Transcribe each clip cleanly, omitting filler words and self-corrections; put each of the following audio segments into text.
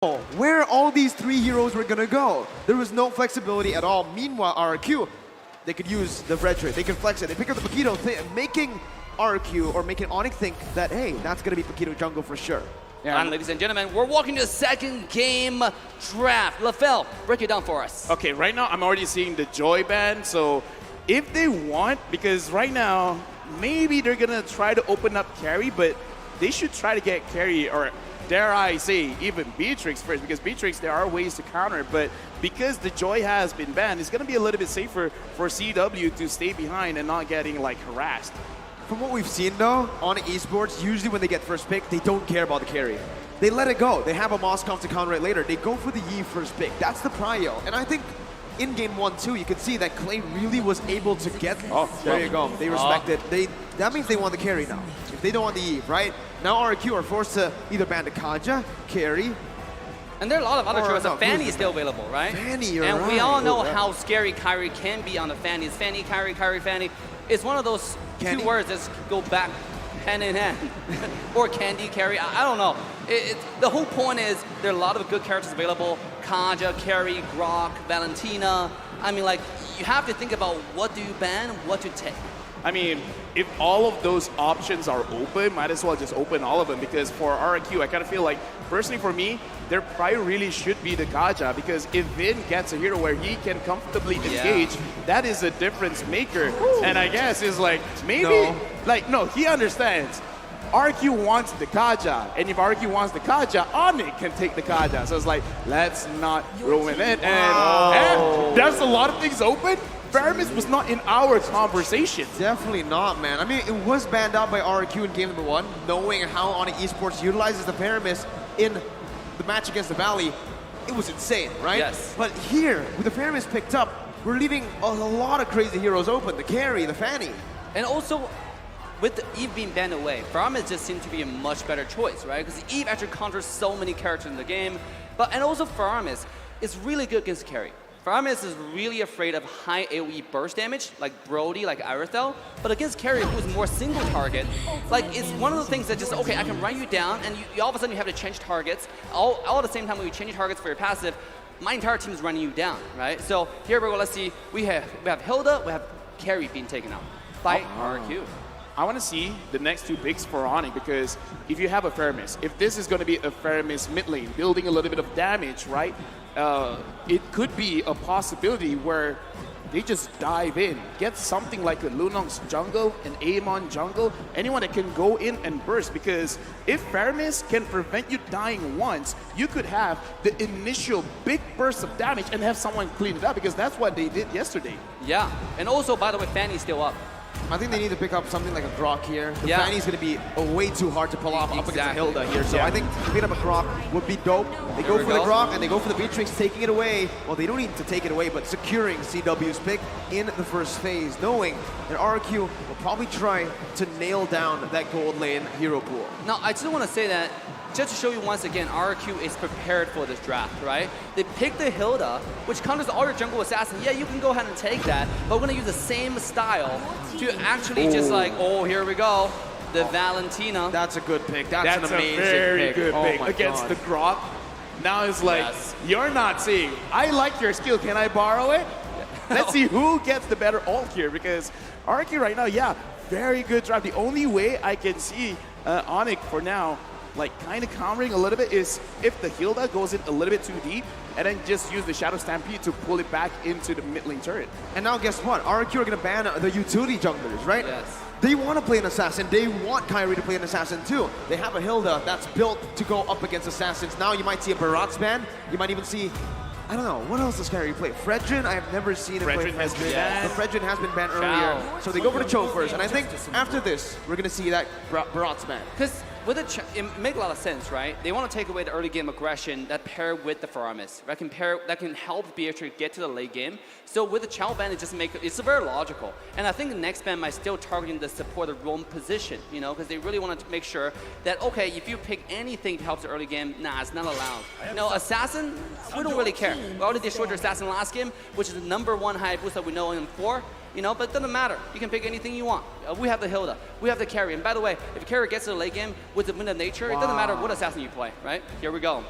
where all these three heroes were gonna go. There was no flexibility at all. Meanwhile, RRQ, they could use the Frederick, they could flex it. They pick up the Paquito, making RRQ or making ONIC think that, hey, that's gonna be Paquito jungle for sure. Yeah. And ladies and gentlemen, we're walking to the second game draft. LaFell, break it down for us. Okay, right now I'm already seeing the Joy ban, so if they want, because right now, maybe they're gonna try to open up carry, but they should try to get carry, or dare I say, even Beatrix first, because Beatrix, there are ways to counter, but because the Joy has been banned, it's gonna be a little bit safer for CW to stay behind and not getting like harassed. From what we've seen though, on esports, usually when they get first pick, they don't care about the carry. They let it go. They have a Moscow to counter it later. They go for the Yi first pick. That's the prio. And I think in game 1-2, you could see that Clay really was able to get. Oh, there you go. They respect it. That means they want the carry now. If they don't want the Eve, right? Now RRQ are forced to either ban the Kaja, carry. And there are a lot of other choices. Fanny is still available, right? Fanny, you're and right. we all know how scary Kyrie can be on the Fanny. It's Fanny, Kyrie, Kyrie, Fanny. It's one of those two words that go back hand in hand. Or Candy, Carry, I don't know. The whole point is there are a lot of good characters available. Kaja, Carry, Grok, Valentina. I mean, like, you have to think about what do you ban, what to take. I mean, if all of those options are open, might as well just open all of them, because for RRQ, I kind of feel like, personally for me, their prior really should be the Kaja, because if Vin gets a hero where he can comfortably engage, that is a difference maker. And I guess it's like, maybe, no, he understands. RQ wants the Kaja, and if RQ wants the Kaja, ONIC can take the Kaja. So it's like, let's not ruin it. And there's a lot of things open. Faramis was not in our conversation. Definitely not, man. I mean, it was banned out by RRQ in game number 1, knowing how ONIC Esports utilizes the Faramis in the match against the Valley. It was insane, right? Yes. But here, with the Faramis picked up, we're leaving a lot of crazy heroes open. The carry, the Fanny. And also, with the Eve being banned away, Faramis just seemed to be a much better choice, right? Because Eve actually counters so many characters in the game. And also Faramis is really good against carry. Faramis is really afraid of high AoE burst damage, like Brody, like Irithel. But against carry, who's more single target, like it's one of the things that just, okay, I can run you down, and you all of a sudden you have to change targets. All at the same time when you change targets for your passive, my entire team is running you down, right? So here we go, let's see. We have Hilda, we have carry being taken out by RRQ. I want to see the next two picks for ONIC, because if you have a Faramis, if this is going to be a Faramis mid lane, building a little bit of damage, right? It could be a possibility where they just dive in, get something like a Lunong's jungle, an Amon jungle, anyone that can go in and burst, because if Faramis can prevent you dying once, you could have the initial big burst of damage and have someone clean it up, because that's what they did yesterday. Yeah, and also, by the way, Fanny's still up. I think they need to pick up something like a Grok here. The Fanny's going to be way too hard to pull off up against Hilda here. So I think picking up a Grok would be dope. They go for the Grok and they go for the Beatrix, taking it away. Well, they don't need to take it away, but securing CW's pick in the first phase, knowing that RRQ will probably try to nail down that gold lane hero pool. Now, I just want to say that, just to show you once again, RRQ is prepared for this draft, right? They picked the Hilda, which counters all your jungle assassin. Yeah, you can go ahead and take that, but we're going to use the same style to actually just like, here we go, the Valentina. That's a good pick. That's an amazing pick. That's a very good pick against the Grok. Now it's like, you're not seeing, I like your skill, can I borrow it? Let's see who gets the better ult here, because RRQ right now, very good draft. The only way I can see ONIC for now, like kind of countering a little bit, is if the Hilda goes in a little bit too deep and then just use the Shadow Stampede to pull it back into the mid lane turret. And now guess what? RRQ are going to ban the utility junglers, right? Yes. They want to play an assassin. They want Kyrie to play an assassin too. They have a Hilda that's built to go up against assassins. Now you might see a Barat's ban. You might even see, I don't know, what else does Kyrie play? Fredrin? I have never seen him play Fredrin. The Fredrin has been banned earlier. So they go for the choke first. And I think after this, we're going to see that Barat's ban. Because with it makes a lot of sense, right? They want to take away the early game aggression that pair with the Faramis, that can help Beatrix get to the late game. So with the Chow ban, it's very logical. And I think the next ban might still targeting the support the roam position, you know, because they really want to make sure that, okay, if you pick anything to help the early game, nah, it's not allowed. You know, assassin, we don't really care. We already destroyed their assassin last game, which is the #1 high boost that we know in 4. You know, but it doesn't matter. You can pick anything you want. We have the Hilda. We have the carry. And by the way, if carry gets to the late game with the Wind of Nature, it doesn't matter what assassin you play, right? Here we go.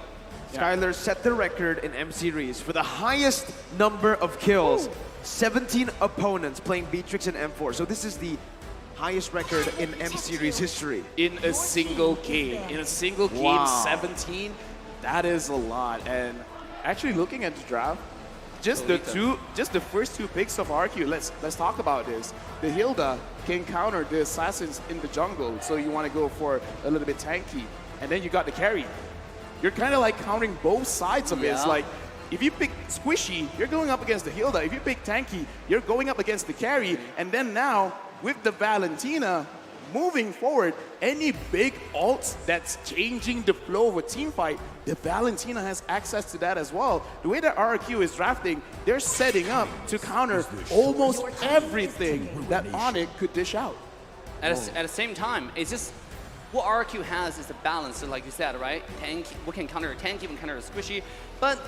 Skylar set the record in M Series for the highest number of kills. 17 opponents playing Beatrix and M4. So this is the highest record in M Series history. In a single game. In a single game, Wow. 17, that is a lot. And actually looking at the draft, just the first two picks of RRQ, let's talk about this. The Hilda can counter the assassins in the jungle, so you want to go for a little bit tanky. And then you got the carry. You're kind of like countering both sides of it. It's like, if you pick Squishy, you're going up against the Hilda. If you pick Tanky, you're going up against the carry. And then now, with the Valentina, moving forward, any big ults that's changing the flow of a team fight, the Valentina has access to that as well. The way that RRQ is drafting, they're setting up to counter almost everything that ONIC could dish out. At the same time, it's just what RRQ has is a balance, like you said, right? Tank, we can counter a tanky, we can counter a squishy, but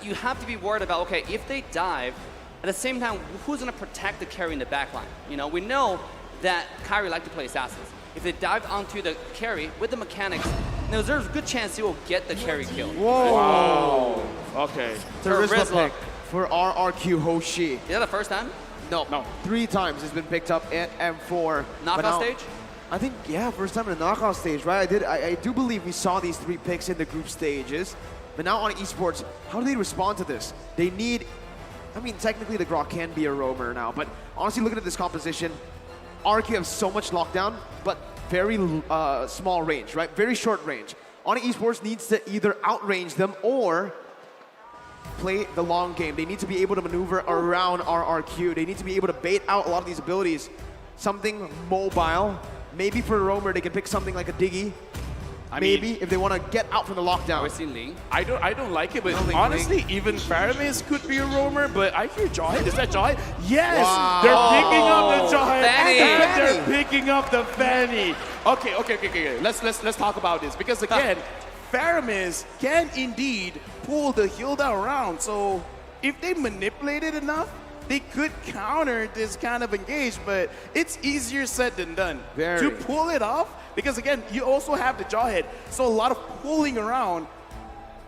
you have to be worried about, okay, if they dive, at the same time, who's going to protect the carry in the backline? You know, we know that Kyrie like to play assassins. If they dive onto the carry with the mechanics, there's a good chance he will get the carry kill. Whoa! Wow. Okay. Charisma pick for RRQ Hoshi. Is that the first time? No. 3 times it's been picked up at M4. Knockout stage? I think, yeah, first time in the knockout stage, right? I do believe we saw these 3 picks in the group stages. But now on esports, how do they respond to this? They need, I mean, technically the Grok can be a roamer now, but honestly, looking at this composition, RRQ have so much lockdown, but very small range, right? Very short range. ONIC Esports needs to either outrange them or play the long game. They need to be able to maneuver around RRQ. They need to be able to bait out a lot of these abilities. Something mobile. Maybe for a roamer, they can pick something like a Diggy. Maybe if they want to get out from the lockdown. We're seeing Ling. I don't like it, but think honestly, Ling. even Faramis could be a roamer, but I hear Jawhead. Is that Jawhead? Yes! Wow. They're picking up the Jawhead Fanny. and they're picking up the Fanny. Okay. Let's talk about this, because again, Faramis can indeed pull the Hilda around. So if they manipulate it enough, they could counter this kind of engage, but it's easier said than done. Very. To pull it off, because again, you also have the Jawhead, so a lot of pulling around.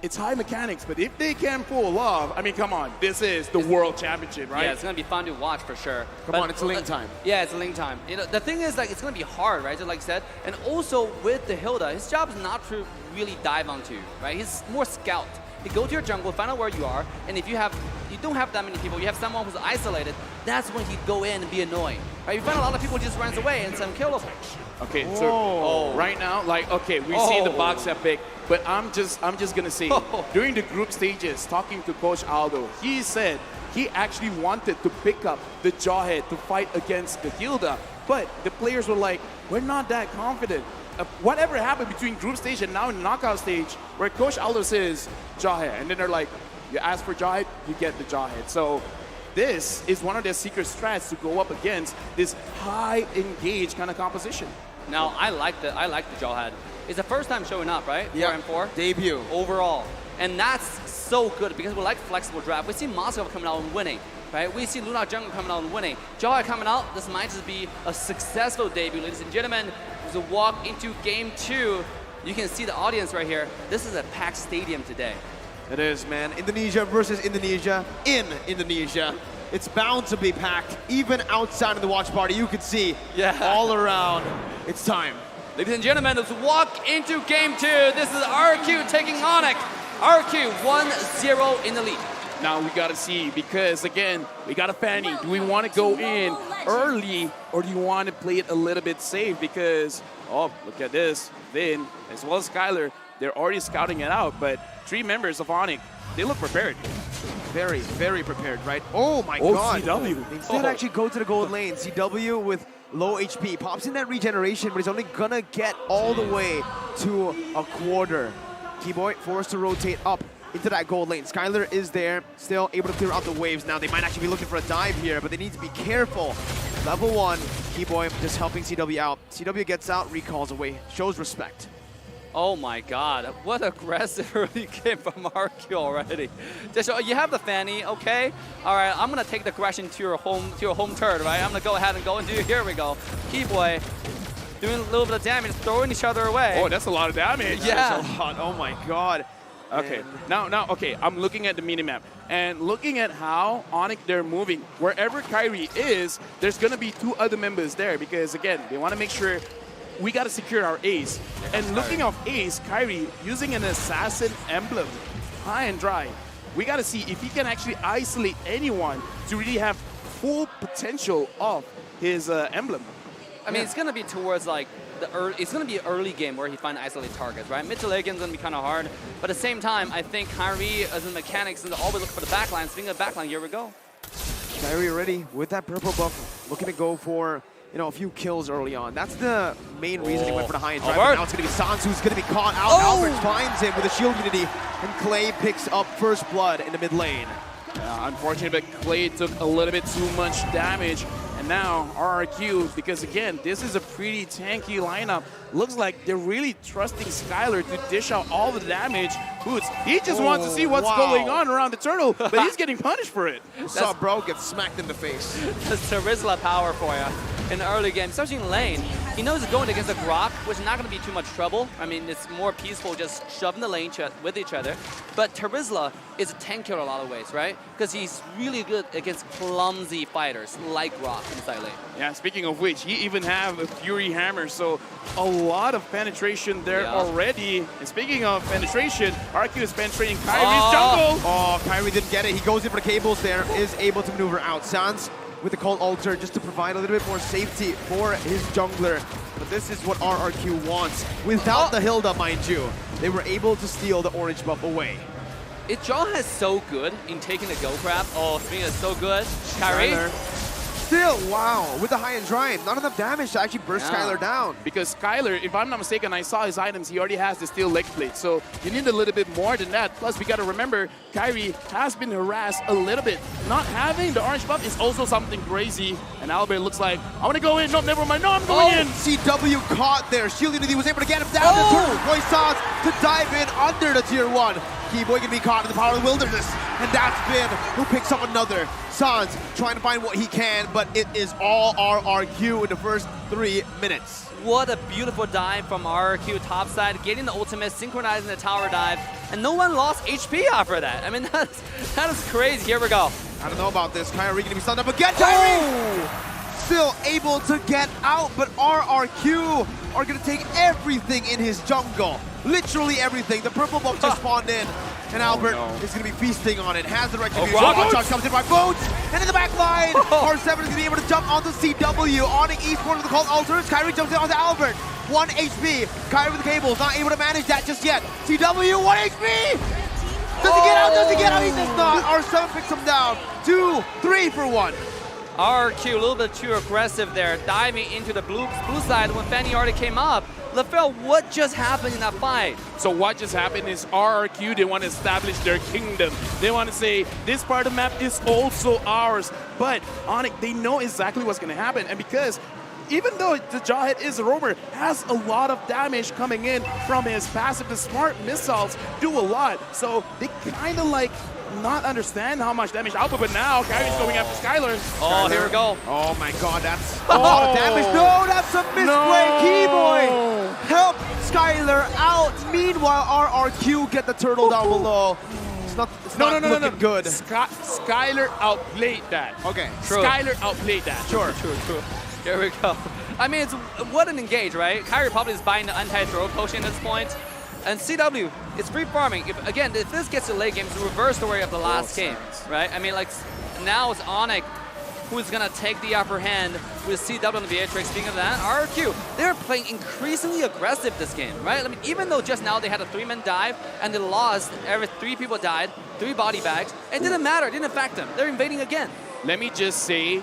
It's high mechanics, but if they can pull off, I mean, come on, this is the World Championship, right? Yeah, it's gonna be fun to watch for sure. Come on, it's Ling time. Yeah, it's Ling time. You know, the thing is, like, it's gonna be hard, right? Just like I said, and also with the Hilda, his job is not to really dive onto, right? He's more scout. You go to your jungle, find out where you are, and if you don't have that many people, you have someone who's isolated, that's when he'd go in and be annoying. Right? You find a lot of people just runs away and it's unkillable. Okay, so right now, like, okay, we see the box epic, but I'm just gonna say, during the group stages, talking to Coach Aldo, he said he actually wanted to pick up the Jawhead to fight against the Hilda, but the players were like, we're not that confident. Whatever happened between group stage and now in the knockout stage, where Coach Aldo says Jawhead, and then they're like, you ask for Jawhead, you get the Jawhead. So this is one of their secret strats to go up against this high engage kind of composition. Now, I like the Jawhead. It's the first time showing up, right? Yeah, 4 M4. debut. Overall. And that's so good because we like flexible draft. We see Moscow coming out and winning, right? We see Luna Jungle coming out and winning. Jawhead coming out, this might just be a successful debut, ladies and gentlemen. As we walk into game 2, you can see the audience right here. This is a packed stadium today. It is, man. Indonesia versus Indonesia in Indonesia. It's bound to be packed. Even outside of the watch party, you can see all around. It's time. Ladies and gentlemen, let's walk into game 2. This is RRQ taking ONIC. RRQ 1-0 in the lead. Now we gotta see, because again, we got a Fanny. Do we want to go in early, or do you want to play it a little bit safe? Because, oh, look at this. Vin, as well as Skylar, they're already scouting it out, but 3 members of ONIC, they look prepared. Very, very prepared, right? Oh my god. CW. They did actually go to the gold lane. CW with low HP. Pops in that regeneration, but he's only gonna get all the way to a quarter. T-Boy forced to rotate up into that gold lane. Skylar is there, still able to clear out the waves now. They might actually be looking for a dive here, but they need to be careful. Level 1, T-Boy just helping CW out. CW gets out, recalls away, shows respect. Oh my god, what aggressive early game from RRQ already. Just, you have the Fanny, okay? All right, I'm gonna take the aggression to your home turret, right? I'm gonna go ahead and go and do, here we go. Keyboy doing a little bit of damage, throwing each other away. Oh, that's a lot of damage. Yeah. That's a lot. Oh my god. Okay, And now, okay, I'm looking at the minimap and looking at how ONIC they're moving. Wherever Kyrie is, there's gonna be 2 other members there because again, they want to make sure we gotta secure our ace. And looking off ace, Kyrie using an assassin emblem, high and dry. We gotta see if he can actually isolate anyone to really have full potential of his emblem. I mean, it's going to be towards like it's going to be an early game where he finds isolated targets, right? Mid to late game is going to be kind of hard. But at the same time, I think Kyrie, as in mechanics, is always looking for the backline. Speaking of backline, here we go. Kyrie already with that purple buff, looking to go for a few kills early on. That's the main reason he went for the high and drive. Now it's going to be Sans who's going to be caught out. Albert finds him with a shield unity, and Clay picks up first blood in the mid lane. Unfortunately, but Clay took a little bit too much damage. And now RRQ, because again, this is a pretty tanky lineup. Looks like they're really trusting Skylar to dish out all the damage. Boots, he just wants to see what's going on around the turtle, but he's getting punished for it. Saw bro get smacked in the face. That's Terizla power for you in the early game, especially in lane. He knows he's going against a Grok, which is not going to be too much trouble. I mean, it's more peaceful just shoving the lane with each other. But Terizla is a tank killer in a lot of ways, right? Because he's really good against clumsy fighters like Grok inside lane. Yeah, speaking of which, he even have a Fury Hammer, so a lot of penetration there already. And speaking of penetration, RRQ is penetrating Kyrie's jungle. Oh, Kyrie didn't get it. He goes in for the cables there, is able to maneuver out. Sans with the Cold Altar just to provide a little bit more safety for his jungler. But this is what RRQ wants. Without the Hilda, mind you, they were able to steal the orange buff away. Jaw is so good in taking the go grab. Oh, Swing is so good. Kyrie. Still, wow, with the high and dry, not enough damage to actually burst Skylar down. Because Skylar, if I'm not mistaken, I saw his items, he already has the steel leg plate. So you need a little bit more than that. Plus, we got to remember, Kyrie has been harassed a little bit. Not having the orange buff is also something crazy. And Albert looks like, I want to go in. No, never mind. No, I'm going in. CW caught there. Shield Unity was able to get him down. The Boy Sans to dive in under the tier 1. Keyboy can be caught in the power of the wilderness. And that's Bin who picks up another. Sans trying to find what he can, but it is all RRQ in the first 3 minutes. What a beautiful dive from RRQ topside, getting the ultimate, synchronizing the tower dive, and no one lost HP after that. I mean, that is crazy. Here we go. I don't know about this. Kyrie gonna be stunned up again. Kyrie! Still able to get out, but RRQ are gonna take everything in his jungle. Literally everything. The purple buff just spawned in, and Albert is going to be feasting on it. Has the retribution. Shot comes in by Boots, and in the back line, R7 is going to be able to jump onto CW. ONIC Esports with the Cold Altars. Kyrie jumps in onto Albert. 1 HP. Kyrie with the cables, not able to manage that just yet. CW, 1 HP! Does he get out? Does he get out? He does not. R7 picks him down. 2, 3 for 1. RRQ a little bit too aggressive there, diving into the blue side when Fanny already came up. LaFell, what just happened in that fight? So what just happened is RRQ, they want to establish their kingdom. They want to say, this part of the map is also ours. But ONIC, they know exactly what's going to happen. And because even though the Jawhead is a roamer, has a lot of damage coming in from his passive, the smart missiles do a lot. So they kind of like not understand how much damage output, but now Kyrie's going after Skylar. Oh, here we go. Oh my god, that's a lot of damage. No, that's a misplay. Keyboy help Skylar out. Meanwhile, RRQ get the turtle down below. It's not looking good. Skylar outplayed that. Okay. True. Skylar outplayed that. True. Here we go. I mean, what an engage, right? Kyrie probably is buying the anti-throw potion at this point. And CW, it's free farming. Again, if this gets to late game, it's the reverse story of the last game, right? I mean, like, now it's ONIC who's gonna take the upper hand with CW on the Beatrix. Speaking of that, RRQ, they're playing increasingly aggressive this game, right? I mean, even though just now they had a 3-man dive and they lost, 3 people died, 3 body bags, it didn't matter, it didn't affect them. They're invading again. Let me just say,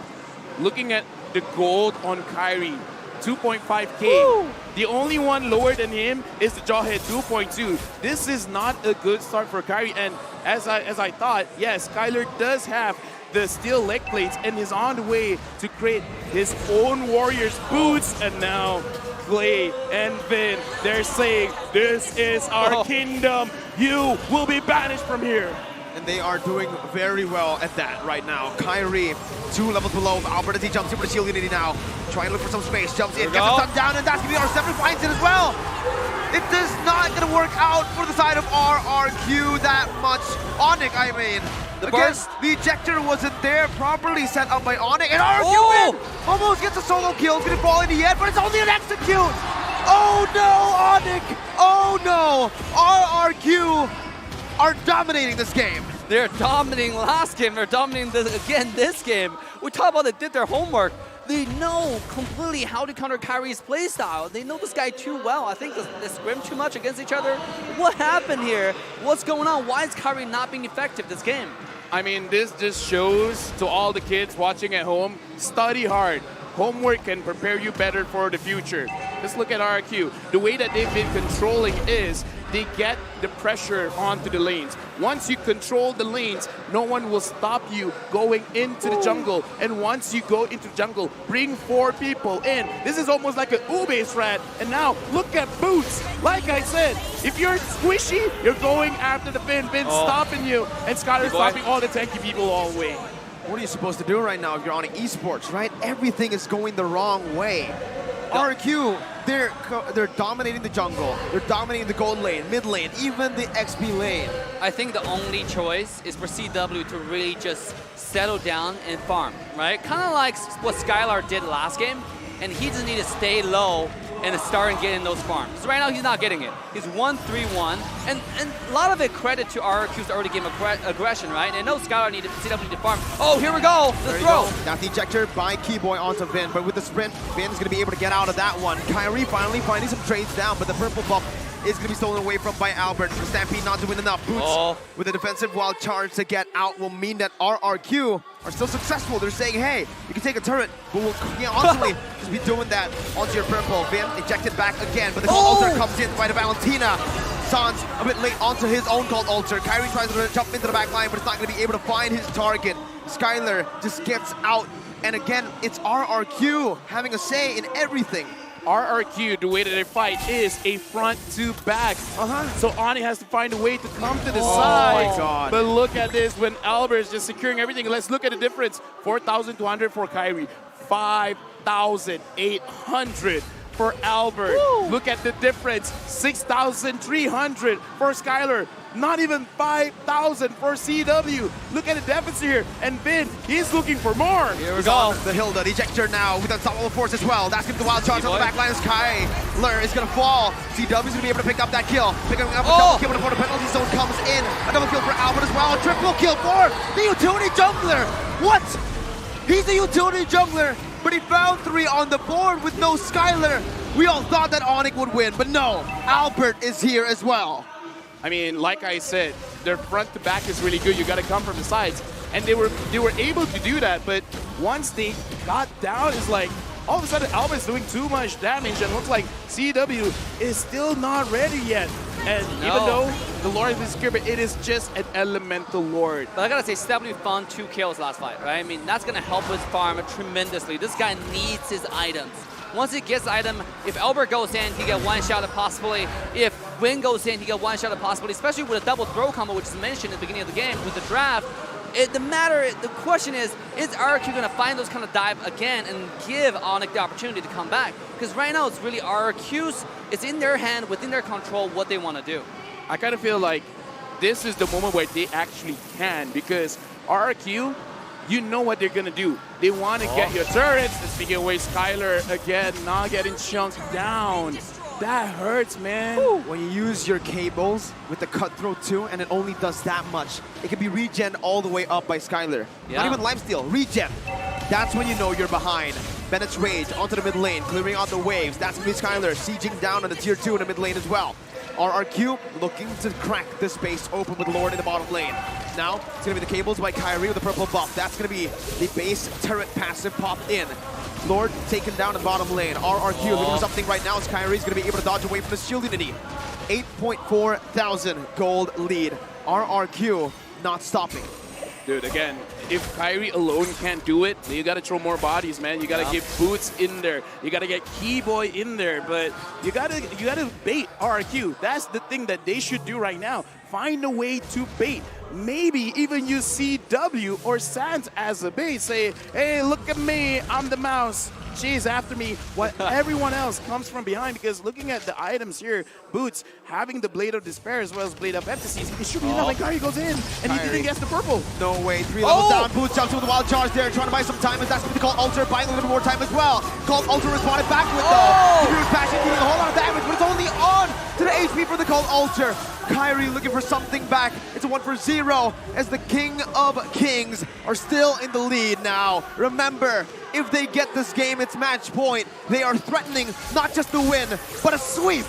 looking at the gold on Kyrie, 2.5K. The only one lower than him is the Jawhead 2.2. This is not a good start for Kyrie. And as I thought, yes, Skylar does have the steel leg plates and is on the way to create his own warrior's boots. And now Clay and Vin, they're saying, this is our kingdom. You will be banished from here. And they are doing very well at that right now. Kyrie, 2 levels below. Albert as he jumps in for the shield unity now. Trying to look for some space. Jumps in, gets the stun down, and that's going to be R7 finds it as well. It is not going to work out for the side of RRQ that much. ONIC, I mean. burst. The ejector wasn't there, properly set up by ONIC. And RRQ win! Almost gets a solo kill. It's going to fall in the end, but it's only an execute. Oh no, ONIC! Oh no! RRQ are dominating this game. They're dominating last game. They're dominating this game. We talk about they did their homework. They know completely how to counter Kyrie's playstyle. They know this guy too well. I think they scrim too much against each other. What happened here? What's going on? Why is Kyrie not being effective this game? I mean, this just shows to all the kids watching at home, study hard. Homework can prepare you better for the future. Just look at RRQ. The way that they've been controlling is they get the pressure onto the lanes. Once you control the lanes, no one will stop you going into the jungle. And once you go into the jungle, bring 4 people in. This is almost like an Ube strat. And now, look at Boots. Like I said, if you're squishy, you're going after the Finn. Finn's stopping you. And Skylar's stopping all the tanky people all the way. What are you supposed to do right now if you're on esports, right? Everything is going the wrong way. RRQ, they're dominating the jungle. They're dominating the gold lane, mid lane, even the XP lane. I think the only choice is for CW to really just settle down and farm, right? Kind of like what Skylar did last game, and he just need to stay low and start and get in those farms. So right now, he's not getting it. He's 1-3-1, and a lot of it credit to RRQ's early game aggression, right? And I know Skylar needed CW to farm. Oh, here we go, the throw. That's the ejector by Keyboy onto Vin, but with the sprint, Vin's gonna be able to get out of that one. Kyrie finally finding some trades down, but the purple buff is going to be stolen away from by Albert. The Stampede not doing enough. Boots with a defensive wild charge to get out will mean that RRQ are still successful. They're saying, hey, you can take a turret, but we'll constantly just be doing that onto your purple. Vin ejected back again, but the gold altar comes in by the Valentina. Sans a bit late onto his own gold altar. Kyrie tries to jump into the back line, but it's not going to be able to find his target. Skylar just gets out, and again, it's RRQ having a say in everything. RRQ, the way that they fight is a front to back. So ONIC has to find a way to come to the side. My God. But look at this when Albert is just securing everything. Let's look at the difference. 4,200 for Kyrie. 5,800 for Albert. Look at the difference. 6,300 for Skylar. Not even 5,000 for CW. Look at the deficit here. And Vin, he's looking for more. Here we go. The Hilda, the ejector now with unstoppable force as well. That's going to be the wild charge on the back line. Skylar is going to fall. CW's going to be able to pick up that kill. Picking up a double kill before the penalty zone comes in. A double kill for Albert as well. A triple kill for the utility jungler. What? He's the utility jungler, but he found 3 on the board with no Skylar. We all thought that ONIC would win, but no. Albert is here as well. I mean, like I said, their front to back is really good. You got to come from the sides, and they were able to do that. But once they got down, it's like all of a sudden Albert's doing too much damage, and looks like CW is still not ready yet. And even though the Lord is secure, but it is just an elemental Lord. But I gotta say, CW found 2 kills last fight, right? I mean, that's gonna help his farm tremendously. This guy needs his items. Once he gets the item, if Albert goes in, he get one shot at possibly. If Win goes in, he get one shot at possibly, especially with a double throw combo, which is mentioned at the beginning of the game with the draft. The question is RRQ going to find those kind of dive again and give ONIC the opportunity to come back? Because right now it's really RRQ's, it's in their hand, within their control, what they want to do. I kind of feel like this is the moment where they actually can, because RRQ, you know what they're going to do. They want to get your turrets. And speaking of ways, Skylar again not getting chunked down. That hurts, man. When you use your cables with the cutthroat too, and it only does that much, it can be regen all the way up by Skylar. Not even lifesteal, regen. That's when you know you're behind. Bennett's Rage onto the mid lane, clearing out the waves. That's going to be Skylar sieging down on the tier 2 in the mid lane as well. RRQ looking to crack the space open with Lord in the bottom lane. Now, it's going to be the cables by Kyrie with the purple buff. That's going to be the base turret passive pop in. Lord taken down in the bottom lane. RRQ looking for something right now as Kyrie's going to be able to dodge away from the shield unity. 8.4 thousand gold lead. RRQ not stopping. Dude, again, if Kyrie alone can't do it, then you got to throw more bodies, man. You got to get Boots in there. You got to get Keyboy in there, but you got to bait RRQ. That's the thing that they should do right now. Find a way to bait. maybe even use CW or Sans as a bait. Say, hey, look at me, I'm the mouse. Chase after me, while everyone else comes from behind. Because looking at the items here, Boots having the Blade of Despair as well as Blade of Ephesus, it should be enough. And Kari goes in, and he didn't get the purple. No way, 3 levels down. Boots jumps with the wild charge there, trying to buy some time as that's going to call Alter, buying a little more time as well. Called Alter responded back with though. The Bruce Passion dealing a whole lot of damage, but it's only on to the HP for the Called Alter. Kyrie looking for something back. It's a 1-for-0 as the King of Kings are still in the lead now. Remember, if they get this game, it's match point. They are threatening not just the win, but a sweep.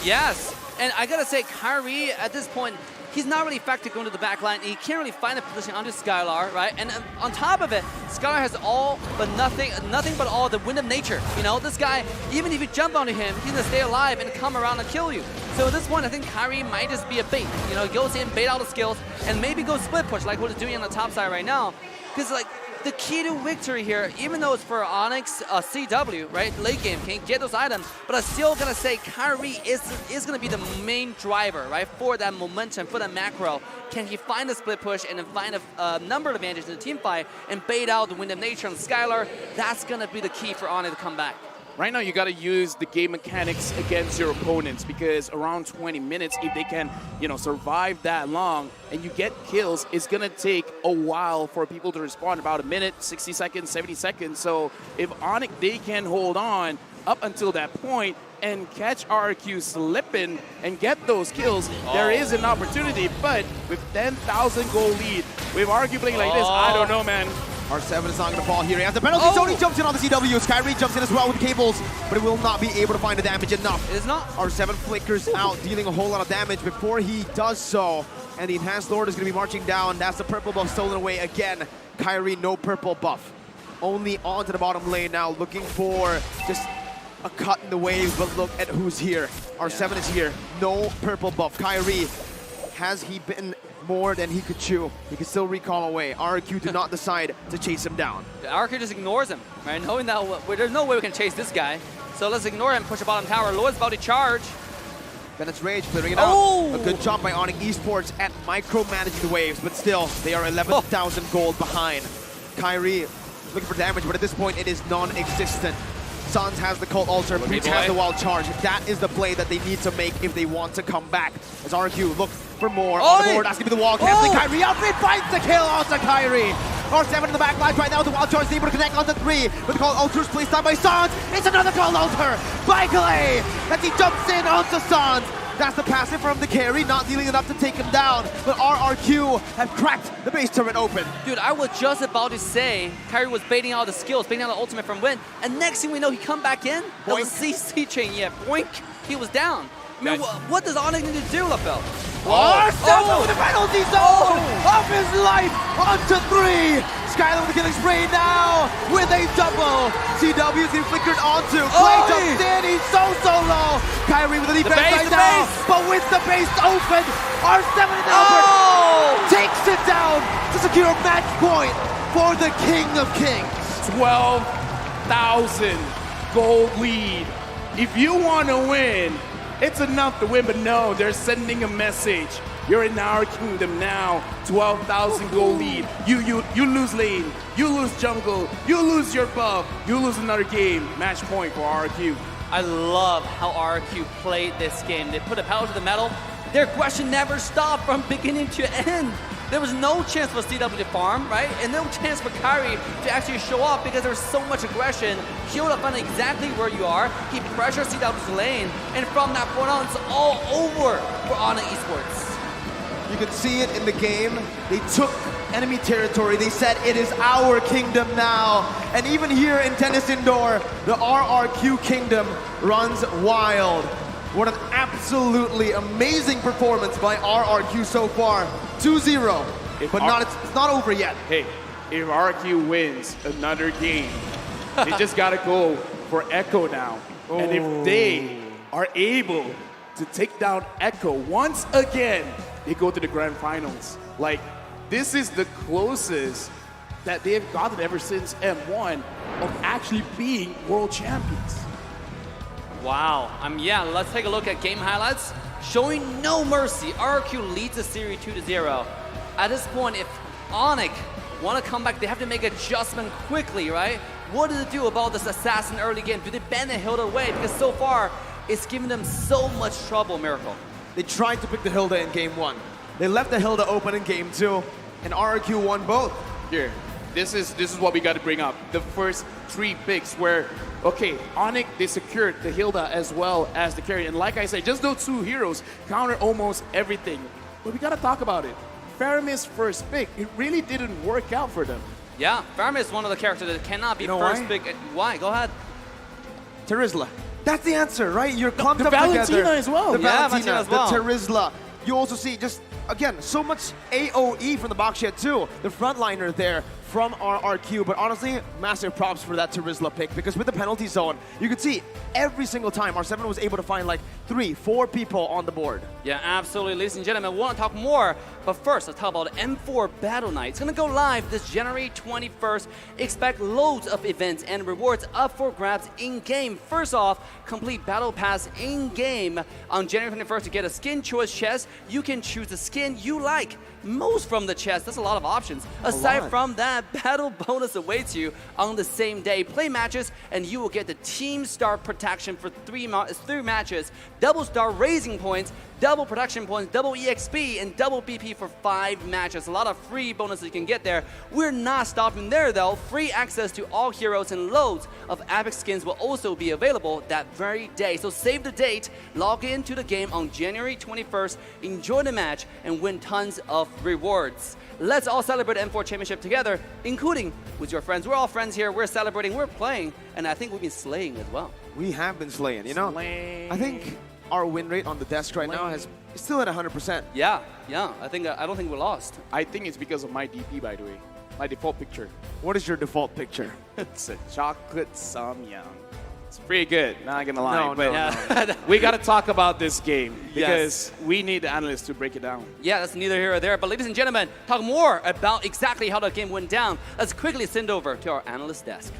Yes, and I gotta say, Kyrie at this point, he's not really effective going to the back line. He can't really find a position onto Skylar, right? And on top of it, Skylar has all but nothing but all the wind of nature. You know, this guy, even if you jump onto him, he's gonna stay alive and come around and kill you. So at this point, I think Kyrie might just be a bait. You know, he goes in, bait out the skills, and maybe go split push like what he's doing on the top side right now. Because like, the key to victory here, even though it's for ONIC CW, right? Late game, can't get those items, but I'm still gonna say Kyrie is gonna be the main driver, right? For that momentum, for that macro. Can he find a split push and then find a number advantage in the team fight and bait out the Wind of Nature on Skylar? That's gonna be the key for ONIC to come back. Right now, you got to use the game mechanics against your opponents, because around 20 minutes, if they can, you know, survive that long and you get kills, it's going to take a while for people to respond, about a minute, 60 seconds, 70 seconds. So if ONIC, they can hold on up until that point and catch RRQ slipping and get those kills, there is an opportunity. But with 10,000 goal lead, with RRQ playing like this, I don't know, man. R7 is not going to fall here. He has the penalty zone. He jumps in on the CW. Kyrie jumps in as well with cables, but it will not be able to find the damage enough. It is not. R7 flickers out, dealing a whole lot of damage before he does so. And the Enhanced Lord is going to be marching down. That's the purple buff stolen away again. Kyrie, no purple buff. Only onto the bottom lane now, looking for just a cut in the waves, but look at who's here. R7 is here. No purple buff. Kyrie, has he been more than he could chew? He can still recall away. RRQ did not decide to chase him down. RRQ just ignores him, right? Knowing that there's no way we can chase this guy. So let's ignore him, push the bottom tower. Lord's about to charge. Bennett's Rage clearing it out. A good job by ONIC Esports at micromanaging the waves, but still, they are 11,000 gold behind. Kyrie looking for damage, but at this point, it is non-existent. Sans has the Cult Altar, Breach has the Wild Charge. That is the play that they need to make if they want to come back. As RRQ look for more on the board, that's gonna be the wall canceling. Kyrie out, 3 finds the kill onto Kyrie. R7 in the back line right now, the Wild Charge is able to connect onto 3. But the Cult Altar is placed down by Sans. It's another Cult Altar by Clay as he jumps in onto Sans. That's the passive from the carry, not dealing enough to take him down. But RRQ have cracked the base turret open. Dude, I was just about to say Kyrie was baiting out the skills, baiting out the ultimate from Win, and next thing we know, he come back in. That was CC chain, yeah, boink, he was down. I mean, what does ONIC need to do, LaFell? R7 with the penalty zone of his life onto 3. Skylar with the killing spree now with a double. CW is being flickered onto. Clay jumps in, he's so low. Kyrie with the defense right now, but with the base open, R7 and Albert takes it down to secure match point for the King of Kings. 12,000 gold lead. If you want to win, it's enough to win, but no, they're sending a message. You're in our kingdom now. 12,000 gold lead. You lose lane. You lose jungle. You lose your buff. You lose another game. Match point for RRQ. I love how RRQ played this game. They put a pedal to the metal. Their aggression never stopped from beginning to end. There was no chance for CW to farm, right? And no chance for Kyrie to actually show up because there was so much aggression. He'll find exactly where you are. He pressures CW's lane. And from that point on, it's all over for ONIC Esports. You can see it in the game. They took enemy territory. They said, it is our kingdom now. And even here in Tennis Indoor, the RRQ kingdom runs wild. What an absolutely amazing performance by RRQ so far. 2-0, but it's not over yet. Hey, if RRQ wins another game, they just gotta go for Echo now. And if they are able to take down Echo once again, they go to the grand finals. Like, this is the closest that they've gotten ever since M1 of actually being world champions. Wow. Yeah, let's take a look at game highlights. Showing no mercy, RRQ leads the series 2-0. at this point, if ONIC want to come back, they have to make adjustment quickly, right? What do they do about this assassin early game? Do they ban the Hilda away? Because so far, it's giving them so much trouble, Miracle. They tried to pick the Hilda in game 1. They left the Hilda open in game 2, and RRQ won both. Here, this is what we got to bring up. The first 3 picks where, okay, ONIC, they secured the Hilda as well as the carry. And like I said, just those 2 heroes counter almost everything. But we got to talk about it. Faramis' first pick, it really didn't work out for them. Yeah, Faramis is one of the characters that cannot be first pick. Why? Go ahead. Terizla. That's the answer, right? You're clumped the up Valentina together. as well. The Yeah, Valentina, Valentina as well. the Terizla. You also see just, again, so much AoE from the Bossdejhie too. The frontliner there from RRQ, but honestly, massive props for that Terizla pick, because with the penalty zone, you could see every single time R7 was able to find like 3, 4 people on the board. Yeah, absolutely. Ladies and gentlemen, we want to talk more, but first, let's talk about M4 Battle Night. It's going to go live this January 21st. Expect loads of events and rewards up for grabs in-game. First off, complete Battle Pass in-game on January 21st to get a skin choice chest. You can choose the skin you like most from the chest. That's a lot of options. Aside from that, battle bonus awaits you on the same day. Play matches and you will get the team star protection for 3 matches, double star raising points, double production points, double EXP, and double BP for 5 matches. A lot of free bonuses you can get there. We're not stopping there though. Free access to all heroes and loads of epic skins will also be available that very day. So save the date, log into the game on January 21st, enjoy the match, and win tons of rewards. Let's all celebrate M4 Championship together, including with your friends. We're all friends here. We're celebrating, we're playing, and I think we've been slaying as well. We have been slaying, you know? I think our win rate on the desk right now is still at 100%. Yeah. I don't think we lost. I think it's because of my DP, by the way. My default picture. What is your default picture? It's a chocolate samyang. It's pretty good, not gonna lie. No. We gotta talk about this game because we need the analysts to break it down. Yeah, that's neither here or there. But ladies and gentlemen, talk more about exactly how the game went down. Let's quickly send over to our analyst desk.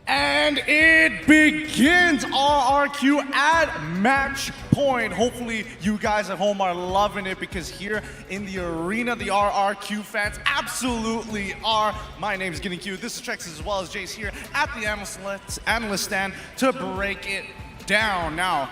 And it begins. RRQ at match point. Hopefully you guys at home are loving it, because here in the arena, the RRQ fans absolutely are. My name is Getting Q. This is Trex as well as Jace here at the analyst stand to break it down. Now,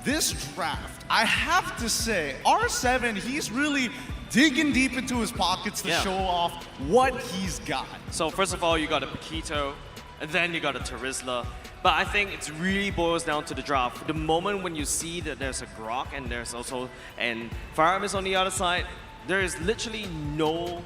this draft, I have to say, R7, he's really digging deep into his pockets to show off what he's got. So first of all, you got a Paquito, and then you got a Terizla. But I think it really boils down to the draft. The moment when you see that there's a Grok and there's also Faramis on the other side, there is literally no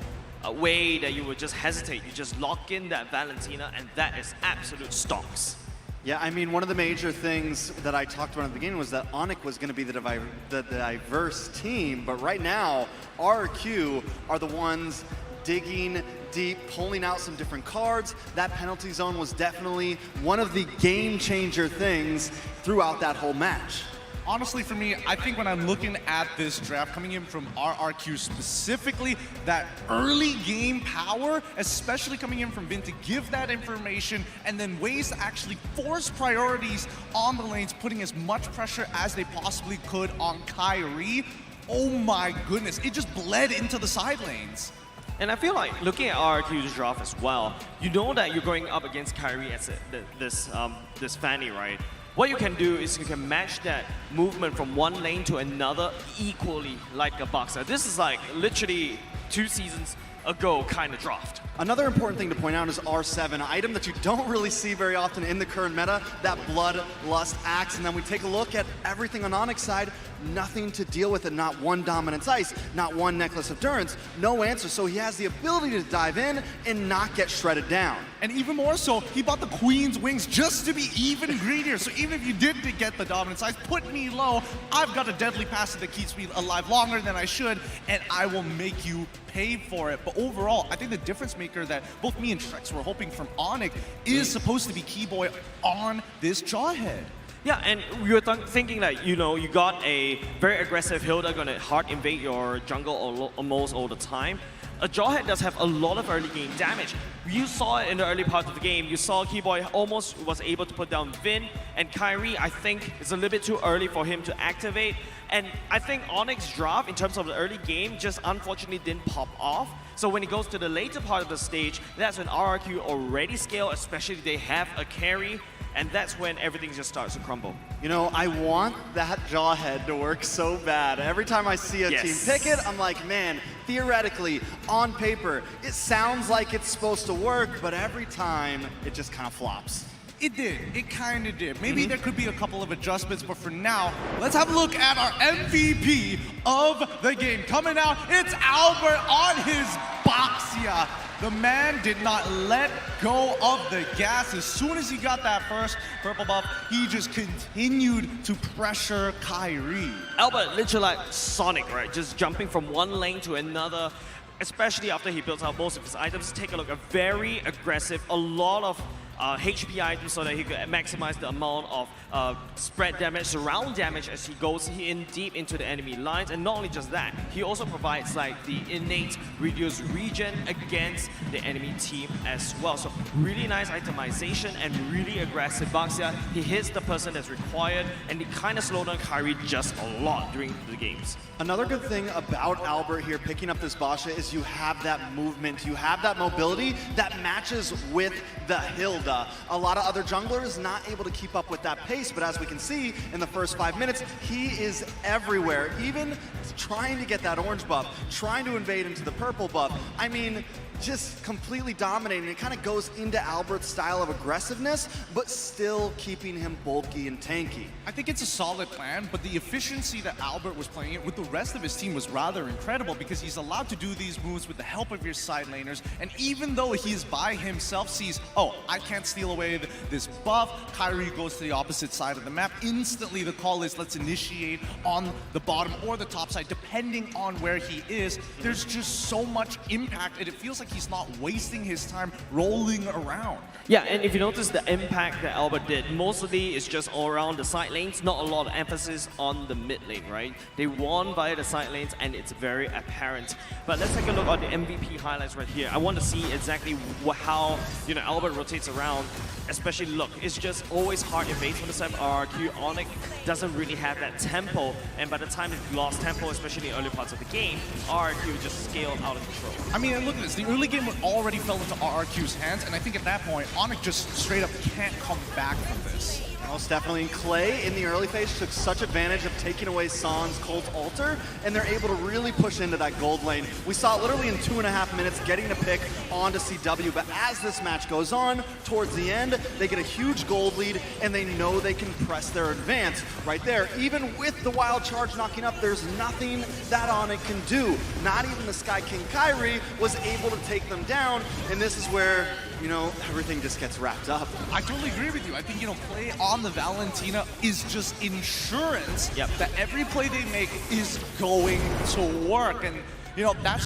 way that you would just hesitate. You just lock in that Valentina, and that is absolute stocks. Yeah, I mean, one of the major things that I talked about at the beginning was that ONIC was going to be the diverse team, but right now, RRQ are the ones digging deep, pulling out some different cards. That penalty zone was definitely one of the game changer things throughout that whole match. Honestly, for me, I think when I'm looking at this draft coming in from RRQ specifically, that early game power, especially coming in from Vin to give that information, and then ways to actually force priorities on the lanes, putting as much pressure as they possibly could on Kyrie. Oh my goodness, it just bled into the side lanes. And I feel like looking at RRQ's draft as well, you know that you're going up against Kyrie as this Fanny, right? What you can do is you can match that movement from one lane to another equally like a boxer. This is like literally 2 seasons ago kind of draft. Another important thing to point out is R7, an item that you don't really see very often in the current meta, that Bloodlust Axe. And then we take a look at everything on ONIC's side, nothing to deal with it, not one Dominance Ice, not one Necklace of Durance, no answer. So he has the ability to dive in and not get shredded down. And even more so, he bought the Queen's Wings just to be even greedier. So even if you did get the Dominance Ice, put me low, I've got a deadly passive that keeps me alive longer than I should, and I will make you pay for it. But overall, I think the difference maker that both me and Trex were hoping from ONIC is supposed to be Keyboy on this Jawhead. Yeah, and we were thinking that, you know, you got a very aggressive Hilda going to hard invade your jungle almost all the time. A Jawhead does have a lot of early game damage. You saw it in the early part of the game. You saw Keyboy almost was able to put down Vin, and Kyrie, I think, it's a little bit too early for him to activate. And I think ONIC's draft, in terms of the early game, just unfortunately didn't pop off. So when it goes to the later part of the stage, that's when RRQ already scale, especially if they have a carry, and that's when everything just starts to crumble. You know, I want that Jawhead to work so bad. Every time I see a team pick it, I'm like, man, theoretically, on paper, it sounds like it's supposed to work, but every time, it just kind of flops. It did. It kind of did. Maybe there could be a couple of adjustments, but for now, let's have a look at our MVP of the game. Coming out, it's Albert on his Bossdejhie. The man did not let go of the gas. As soon as he got that first purple buff, he just continued to pressure Kyrie. Albert literally like Sonic, right? Just jumping from one lane to another, especially after he built out most of his items. Take a look, a very aggressive, a lot of HP items so that he could maximize the amount of spread damage, surround damage as he goes in deep into the enemy lines. And not only just that, he also provides like the innate reduced regen against the enemy team as well. So really nice itemization and really aggressive Bossdejhie. He hits the person that's required, and he kind of slowed down Kyrie just a lot during the games. Another good thing about Albert here picking up this Bossdejhie is you have that movement, you have that mobility that matches with the Hilda. A lot of other junglers not able to keep up with that pace, but as we can see in the first 5 minutes, he is everywhere, even trying to get that orange buff, trying to invade into the purple buff. I mean, just completely dominating. It kind of goes into Albert's style of aggressiveness, but still keeping him bulky and tanky. I think it's a solid plan, but the efficiency that Albert was playing it with the rest of his team was rather incredible because he's allowed to do these moves with the help of your side laners, and even though he's by himself, sees, oh, I can't steal away this buff, Kyrie goes to the opposite side of the map. Instantly the call is, let's initiate on the bottom or the top side, depending on where he is. There's just so much impact, and it feels like he's not wasting his time rolling around. Yeah, and if you notice the impact that Albert did, mostly is just all around the side lanes, not a lot of emphasis on the mid lane, right? They won via the side lanes, and it's very apparent. But let's take a look at the MVP highlights right here. I want to see exactly how, you know, Albert rotates around. Especially, look, it's just always hard invade from the side of RRQ. ONIC doesn't really have that tempo, and by the time it lost tempo, especially in the early parts of the game, RRQ just scaled out of control. I mean, and look at this. The early game already fell into RRQ's hands, and I think at that point, ONIC just straight up can't come back from this. Most definitely. And Clay in the early phase took such advantage of taking away Son's Cold Altar, and they're able to really push into that gold lane. We saw it literally in 2.5 minutes getting a pick onto CW, but as this match goes on, towards the end, they get a huge gold lead, and they know they can press their advance right there. Even with the wild charge knocking up, there's nothing that ONIC can do. Not even the Sky King Kyrie was able to take them down, and this is where, you know, everything just gets wrapped up. I totally agree with you. I think, you know, play on the Valentina is just insurance that every play they make is going to work. And, you know, that's